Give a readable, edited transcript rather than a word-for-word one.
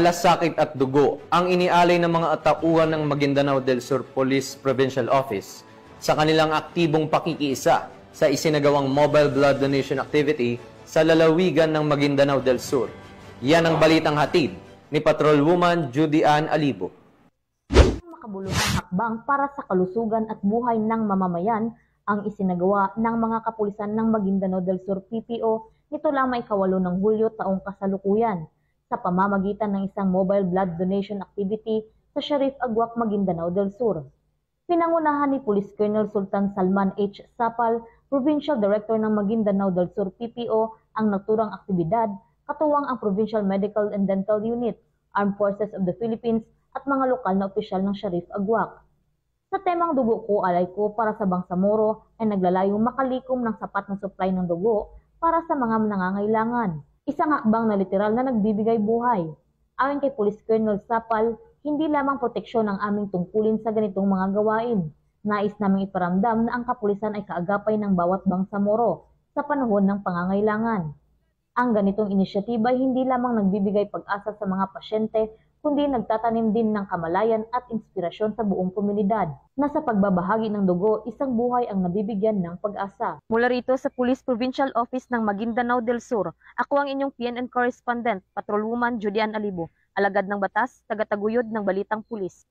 Malasakit at dugo ang inialay ng mga tauhan ng Maguindanao del Sur Police Provincial Office sa kanilang aktibong pakikiisa sa isinagawang mobile blood donation activity sa lalawigan ng Maguindanao del Sur. Yan ang balitang hatid ni Patrolwoman Judy Ann Alibo. Makabuluhang hakbang para sa kalusugan at buhay ng mamamayan ang isinagawa ng mga kapulisan ng Maguindanao del Sur PPO nito lamang ika-8 ng Hulyo taong kasalukuyan sa pamamagitan ng isang mobile blood donation activity sa Sharif Aguac, Maguindanao del Sur. Pinangunahan ni Police Colonel Sultan Salman H. Sapal, Provincial Director ng Maguindanao del Sur PPO, ang naturang aktibidad, katuwang ang Provincial Medical and Dental Unit, Armed Forces of the Philippines at mga lokal na opisyal ng Sharif Aguac. Sa temang dugo ko, alay ko para sa Bangsamoro ay naglalayong makalikom ng sapat na supply ng dugo para sa mga nangangailangan. Isang hakbang na literal na nagbibigay buhay. Ayon kay Police Colonel Sapal, hindi lamang proteksyon ang aming tungkulin sa ganitong mga gawain. Nais naming iparamdam na ang kapulisan ay kaagapay ng bawat Bangsamoro sa panahon ng pangangailangan. Ang ganitong inisyatiba ay hindi lamang nagbibigay pag-asa sa mga pasyente, kundi nagtatanim din ng kamalayan at inspirasyon sa buong komunidad na sa pagbabahagi ng dugo, isang buhay ang nabibigyan ng pag-asa. Mula rito sa Police Provincial Office ng Maguindanao del Sur, ako ang inyong PNN correspondent, Patrolwoman Judy Ann Alibo, alagad ng batas, tagataguyod ng Balitang Pulis.